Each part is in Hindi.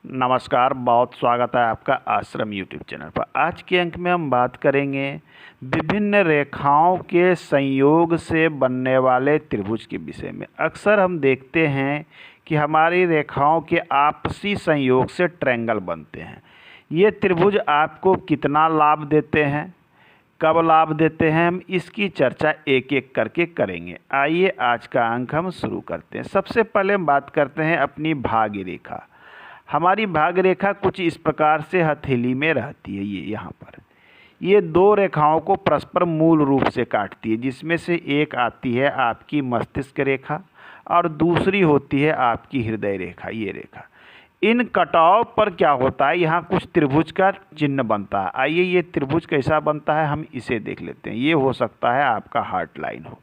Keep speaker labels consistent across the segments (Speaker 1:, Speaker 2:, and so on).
Speaker 1: नमस्कार, बहुत स्वागत है आपका आश्रम यूट्यूब चैनल पर। आज के अंक में हम बात करेंगे विभिन्न रेखाओं के संयोग से बनने वाले त्रिभुज के विषय में। अक्सर हम देखते हैं कि हमारी रेखाओं के आपसी संयोग से ट्रायंगल बनते हैं। ये त्रिभुज आपको कितना लाभ देते हैं, कब लाभ देते हैं, हम इसकी चर्चा एक एक करके करेंगे। आइए आज का अंक हम शुरू करते हैं। सबसे पहले हम बात करते हैं अपनी भाग्य रेखा। हमारी भाग्य रेखा कुछ इस प्रकार से हथेली में रहती है। ये यहाँ पर ये दो रेखाओं को परस्पर मूल रूप से काटती है, जिसमें से एक आती है आपकी मस्तिष्क रेखा और दूसरी होती है आपकी हृदय रेखा। ये रेखा, इन कटाव पर क्या होता है, यहाँ कुछ त्रिभुज का चिन्ह बनता है। आइए ये त्रिभुज कैसा बनता है हम इसे देख लेते हैं। ये हो सकता है आपका हार्ट लाइन हो।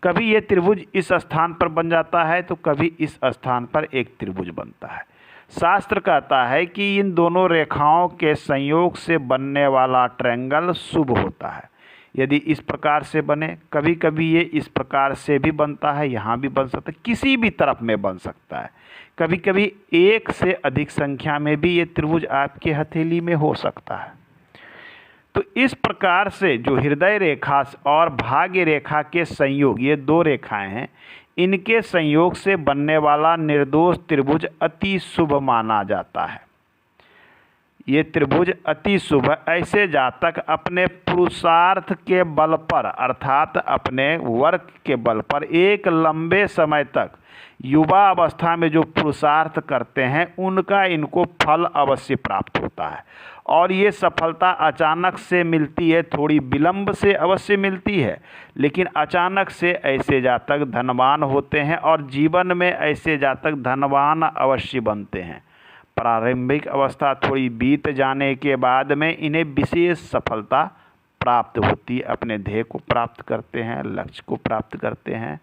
Speaker 1: कभी ये त्रिभुज इस स्थान पर बन जाता है तो कभी इस स्थान पर एक त्रिभुज बनता है। शास्त्र कहता है कि इन दोनों रेखाओं के संयोग से बनने वाला ट्रायंगल शुभ होता है। यदि इस प्रकार से बने, कभी कभी ये इस प्रकार से भी बनता है, यहाँ भी बन सकता है, किसी भी तरफ में बन सकता है। कभी कभी एक से अधिक संख्या में भी ये त्रिभुज आपके हथेली में हो सकता है। तो इस प्रकार से जो हृदय रेखा और भाग्य रेखा के संयोग, ये दो रेखाएं हैं, इनके संयोग से बनने वाला निर्दोष त्रिभुज अति शुभ माना जाता है। ये त्रिभुज अति शुभ ऐसे जातक अपने पुरुषार्थ के बल पर अर्थात अपने वर्क के बल पर एक लंबे समय तक युवा अवस्था में जो पुरुषार्थ करते हैं उनका इनको फल अवश्य प्राप्त होता है। और ये सफलता अचानक से मिलती है, थोड़ी विलंब से अवश्य मिलती है, लेकिन अचानक से ऐसे जातक धनवान होते हैं और जीवन में ऐसे जातक धनवान अवश्य बनते हैं। प्रारंभिक अवस्था थोड़ी बीत जाने के बाद में इन्हें विशेष सफलता प्राप्त होती है, अपने ध्येय को प्राप्त करते हैं, लक्ष्य को प्राप्त करते हैं।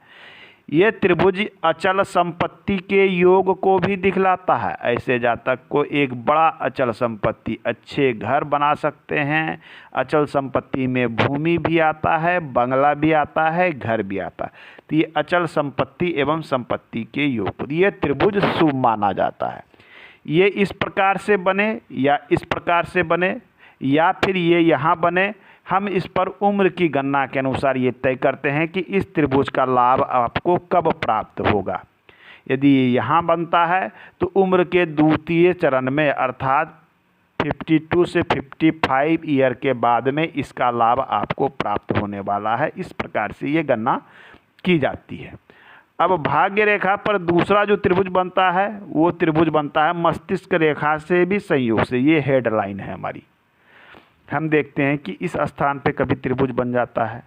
Speaker 1: ये त्रिभुज अचल संपत्ति के योग को भी दिखलाता है। ऐसे जातक को एक बड़ा अचल संपत्ति, अच्छे घर बना सकते हैं। अचल संपत्ति में भूमि भी आता है, बंगला भी आता है, घर भी आता है। तो ये अचल संपत्ति एवं संपत्ति के योग, ये त्रिभुज शुभ माना जाता है। ये इस प्रकार से बने या इस प्रकार से बने या फिर ये यहाँ बने, हम इस पर उम्र की गणना के अनुसार ये तय करते हैं कि इस त्रिभुज का लाभ आपको कब प्राप्त होगा। यदि ये यहाँ बनता है तो उम्र के द्वितीय चरण में अर्थात 52 से 55 ईयर के बाद में इसका लाभ आपको प्राप्त होने वाला है। इस प्रकार से ये गणना की जाती है। अब भाग्य रेखा पर दूसरा जो त्रिभुज बनता है वो त्रिभुज बनता है मस्तिष्क रेखा से भी संयोग से। ये हेडलाइन है हमारी। हम देखते हैं कि इस स्थान पे कभी त्रिभुज बन जाता है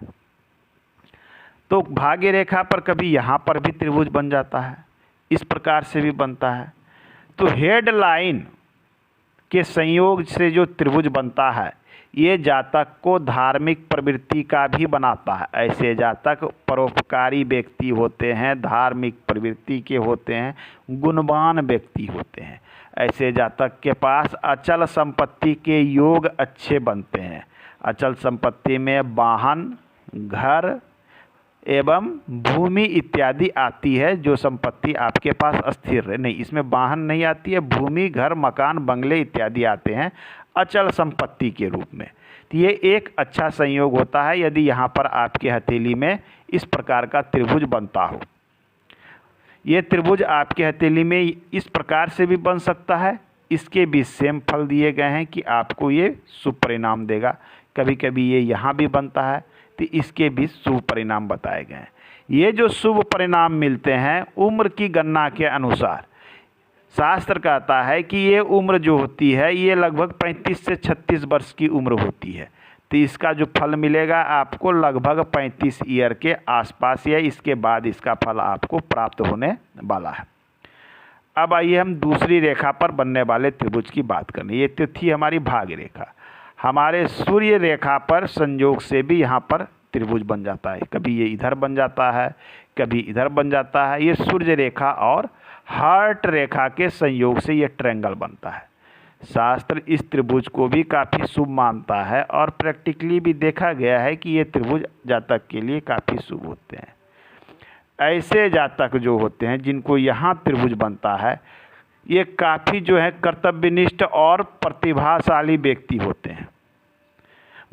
Speaker 1: तो भाग्य रेखा पर कभी यहाँ पर भी त्रिभुज बन जाता है, इस प्रकार से भी बनता है। तो हेडलाइन के संयोग से जो त्रिभुज बनता है ये जातक को धार्मिक प्रवृत्ति का भी बनाता है। ऐसे जातक परोपकारी व्यक्ति होते हैं, धार्मिक प्रवृत्ति के होते हैं, गुणवान व्यक्ति होते हैं। ऐसे जातक के पास अचल संपत्ति के योग अच्छे बनते हैं। अचल संपत्ति में वाहन, घर एवं भूमि इत्यादि आती है। जो संपत्ति आपके पास अस्थिर नहीं, इसमें वाहन नहीं आती है, भूमि, घर, मकान, बंगले इत्यादि आते हैं अचल संपत्ति के रूप में। तो ये एक अच्छा संयोग होता है यदि यहाँ पर आपके हथेली में इस प्रकार का त्रिभुज बनता हो। ये त्रिभुज आपके हथेली में इस प्रकार से भी बन सकता है। इसके भी सेम फल दिए गए हैं कि आपको ये शुभ परिणाम देगा। कभी कभी ये यहाँ भी बनता है तो इसके भी शुभ परिणाम बताए गए हैं। ये जो शुभ परिणाम मिलते हैं उम्र की गणना के अनुसार, शास्त्र कहता है कि ये उम्र जो होती है ये लगभग 35 से 36 वर्ष की उम्र होती है। तो इसका जो फल मिलेगा आपको लगभग 35 ईयर के आसपास या इसके बाद इसका फल आपको प्राप्त होने वाला है। अब आइए हम दूसरी रेखा पर बनने वाले त्रिभुज की बात करें। ये तो थी हमारी भाग्य रेखा। हमारे सूर्य रेखा पर संयोग से भी यहाँ पर त्रिभुज बन जाता है। कभी ये इधर बन जाता है, कभी इधर बन जाता है। ये सूर्य रेखा और हार्ट रेखा के संयोग से ये ट्रायंगल बनता है। शास्त्र इस त्रिभुज को भी काफ़ी शुभ मानता है और प्रैक्टिकली भी देखा गया है कि ये त्रिभुज जातक के लिए काफ़ी शुभ होते हैं। ऐसे जातक जो होते हैं जिनको यहाँ त्रिभुज बनता है, ये काफ़ी जो है कर्तव्यनिष्ठ और प्रतिभाशाली व्यक्ति होते हैं,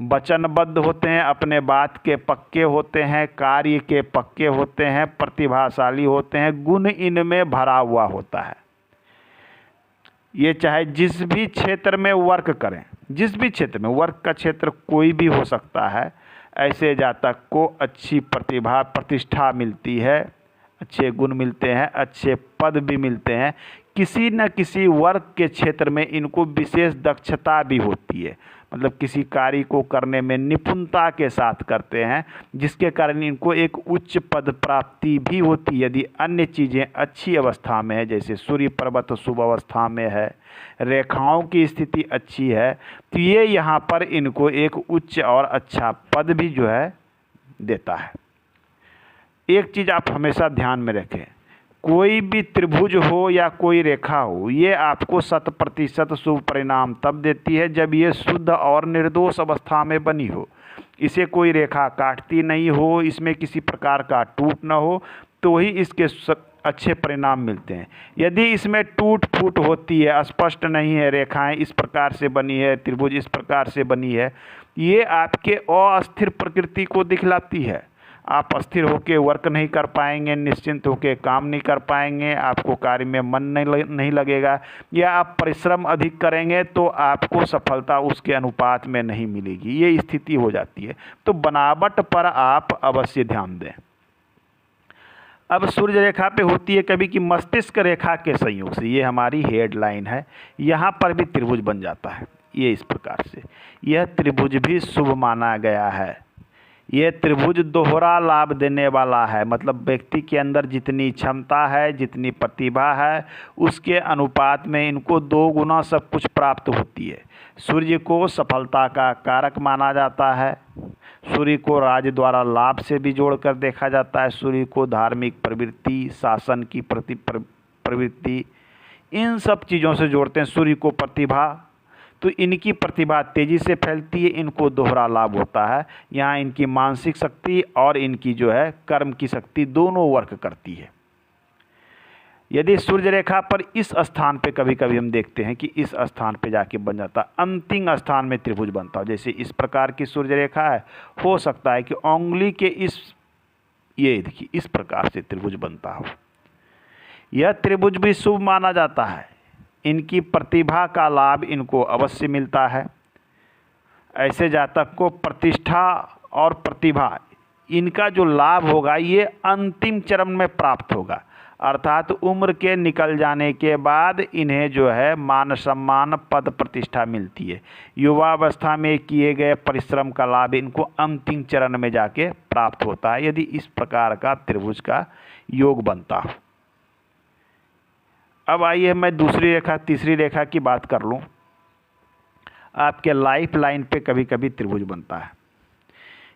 Speaker 1: वचनबद्ध होते हैं, अपने बात के पक्के होते हैं, कार्य के पक्के होते हैं, प्रतिभाशाली होते हैं, गुण इनमें भरा हुआ होता है। ये चाहे जिस भी क्षेत्र में वर्क करें, जिस भी क्षेत्र में, वर्क का क्षेत्र कोई भी हो सकता है, ऐसे जातक को अच्छी प्रतिभा प्रतिष्ठा मिलती है, अच्छे गुण मिलते हैं, अच्छे पद भी मिलते हैं। किसी न किसी वर्क के क्षेत्र में इनको विशेष दक्षता भी होती है, मतलब किसी कार्य को करने में निपुणता के साथ करते हैं, जिसके कारण इनको एक उच्च पद प्राप्ति भी होती है। यदि अन्य चीज़ें अच्छी अवस्था में है, जैसे सूर्य पर्वत शुभ अवस्था में है, रेखाओं की स्थिति अच्छी है, तो ये यहाँ पर इनको एक उच्च और अच्छा पद भी जो है देता है। एक चीज़ आप हमेशा ध्यान में रखें, कोई भी त्रिभुज हो या कोई रेखा हो, ये आपको 100% शुभ परिणाम तब देती है जब ये शुद्ध और निर्दोष अवस्था में बनी हो। इसे कोई रेखा काटती नहीं हो, इसमें किसी प्रकार का टूट न हो, तो ही इसके अच्छे परिणाम मिलते हैं। यदि इसमें टूट फूट होती है, स्पष्ट नहीं है, रेखाएं इस प्रकार से बनी है, त्रिभुज इस प्रकार से बनी है, ये आपके अस्थिर प्रकृति को दिखलाती है। आप अस्थिर होकर वर्क नहीं कर पाएंगे, निश्चिंत होकर काम नहीं कर पाएंगे, आपको कार्य में मन नहीं लगेगा, या आप परिश्रम अधिक करेंगे तो आपको सफलता उसके अनुपात में नहीं मिलेगी। ये स्थिति हो जाती है। तो बनावट पर आप अवश्य ध्यान दें। अब सूर्य रेखा पे होती है कभी कि मस्तिष्क रेखा के संयोग से, ये हमारी हेडलाइन है, यहाँ पर भी त्रिभुज बन जाता है। ये इस प्रकार से, यह त्रिभुज भी शुभ माना गया है। ये त्रिभुज दोहरा लाभ देने वाला है, मतलब व्यक्ति के अंदर जितनी क्षमता है, जितनी प्रतिभा है, उसके अनुपात में इनको 2 गुना सब कुछ प्राप्त होती है। सूर्य को सफलता का कारक माना जाता है, सूर्य को राज द्वारा लाभ से भी जोड़कर देखा जाता है, सूर्य को धार्मिक प्रवृत्ति, शासन की प्रवृत्ति, इन सब चीज़ों से जोड़ते हैं। सूर्य को प्रतिभा, तो इनकी प्रतिभा तेज़ी से फैलती है, इनको दोहरा लाभ होता है। यहाँ इनकी मानसिक शक्ति और इनकी जो है कर्म की शक्ति दोनों वर्क करती है। यदि सूर्य रेखा पर इस स्थान पे कभी कभी हम देखते हैं कि इस स्थान पे जाके बन जाता, अंतिम स्थान में त्रिभुज बनता हो, जैसे इस प्रकार की सूर्य रेखा है, हो सकता है कि उंगली के ये देखिए इस प्रकार से त्रिभुज बनता हो। यह त्रिभुज भी शुभ माना जाता है। इनकी प्रतिभा का लाभ इनको अवश्य मिलता है। ऐसे जातक को प्रतिष्ठा और प्रतिभा, इनका जो लाभ होगा ये अंतिम चरण में प्राप्त होगा, अर्थात उम्र के निकल जाने के बाद इन्हें जो है मान सम्मान पद प्रतिष्ठा मिलती है। युवावस्था में किए गए परिश्रम का लाभ इनको अंतिम चरण में जाके प्राप्त होता है, यदि इस प्रकार का त्रिभुज का योग बनता हो। अब आइए मैं दूसरी रेखा, तीसरी रेखा की बात कर लूँ। आपके लाइफ लाइन पे कभी कभी त्रिभुज बनता है।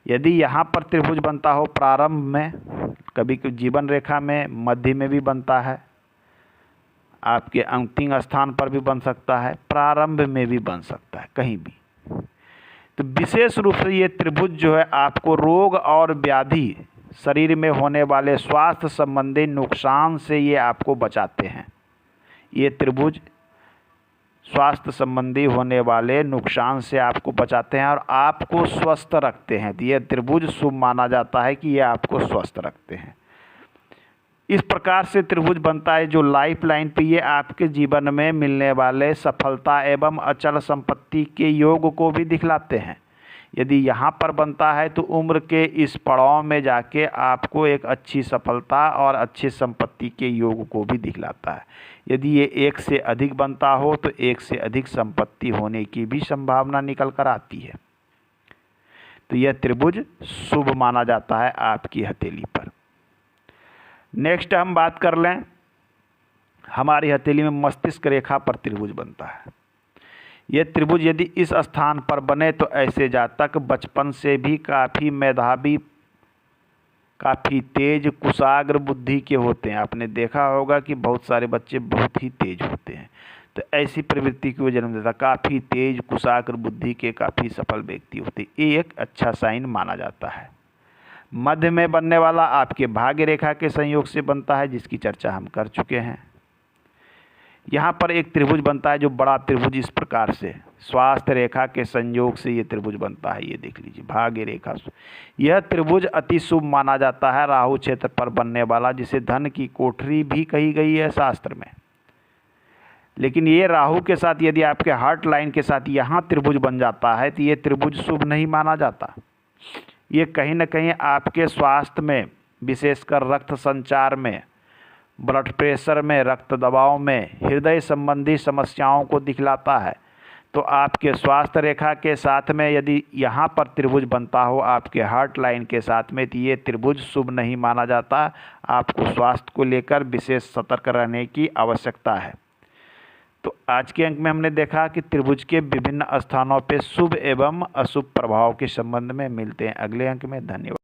Speaker 1: यदि यहाँ पर त्रिभुज बनता हो प्रारंभ में, कभी कभी जीवन रेखा में, मध्य में भी बनता है, आपके अंतिम स्थान पर भी बन सकता है, प्रारंभ में भी बन सकता है, कहीं भी। तो विशेष रूप से ये त्रिभुज जो है आपको रोग और व्याधि, शरीर में होने वाले स्वास्थ्य संबंधी नुकसान से ये आपको बचाते हैं। ये त्रिभुज स्वास्थ्य संबंधी होने वाले नुकसान से आपको बचाते हैं और आपको स्वस्थ रखते हैं। तो यह त्रिभुज शुभ माना जाता है कि ये आपको स्वस्थ रखते हैं। इस प्रकार से त्रिभुज बनता है जो लाइफ लाइन पे ये आपके जीवन में मिलने वाले सफलता एवं अचल संपत्ति के योग को भी दिखलाते हैं। यदि यहाँ पर बनता है तो उम्र के इस पड़ाव में जाके आपको एक अच्छी सफलता और अच्छी संपत्ति के योग को भी दिखलाता है। यदि ये 1 से अधिक बनता हो तो 1 से अधिक संपत्ति होने की भी संभावना निकल कर आती है। तो यह त्रिभुज शुभ माना जाता है आपकी हथेली पर। नेक्स्ट हम बात कर लें, हमारी हथेली में मस्तिष्क रेखा पर त्रिभुज बनता है। यह त्रिभुज यदि इस स्थान पर बने तो ऐसे जातक बचपन से भी काफ़ी मेधावी, काफ़ी तेज, कुशाग्र बुद्धि के होते हैं। आपने देखा होगा कि बहुत सारे बच्चे बहुत ही तेज होते हैं, तो ऐसी प्रवृत्ति को जन्म देता, काफ़ी तेज कुशाग्र बुद्धि के काफ़ी सफल व्यक्ति होते हैं। ये एक अच्छा साइन माना जाता है। मध्य में बनने वाला आपके भाग्य रेखा के संयोग से बनता है, जिसकी चर्चा हम कर चुके हैं। यहाँ पर एक त्रिभुज बनता है जो बड़ा त्रिभुज इस प्रकार से स्वास्थ्य रेखा के संयोग से ये त्रिभुज बनता है। ये देख लीजिए भाग्य रेखा। यह त्रिभुज अति शुभ माना जाता है राहु क्षेत्र पर बनने वाला, जिसे धन की कोठरी भी कही गई है शास्त्र में। लेकिन ये राहु के साथ यदि आपके हार्ट लाइन के साथ यहाँ त्रिभुज बन जाता है तो ये त्रिभुज शुभ नहीं माना जाता। ये कहीं ना कहीं आपके स्वास्थ्य में, विशेषकर रक्त संचार में, ब्लड प्रेशर में, रक्त दबाव में, हृदय संबंधी समस्याओं को दिखलाता है। तो आपके स्वास्थ्य रेखा के साथ में यदि यहाँ पर त्रिभुज बनता हो आपके हार्ट लाइन के साथ में, तो ये त्रिभुज शुभ नहीं माना जाता। आपको स्वास्थ्य को लेकर विशेष सतर्क रहने की आवश्यकता है। तो आज के अंक में हमने देखा कि त्रिभुज के विभिन्न स्थानों पे शुभ एवं अशुभ प्रभाव के संबंध में मिलते हैं अगले अंक में। धन्यवाद।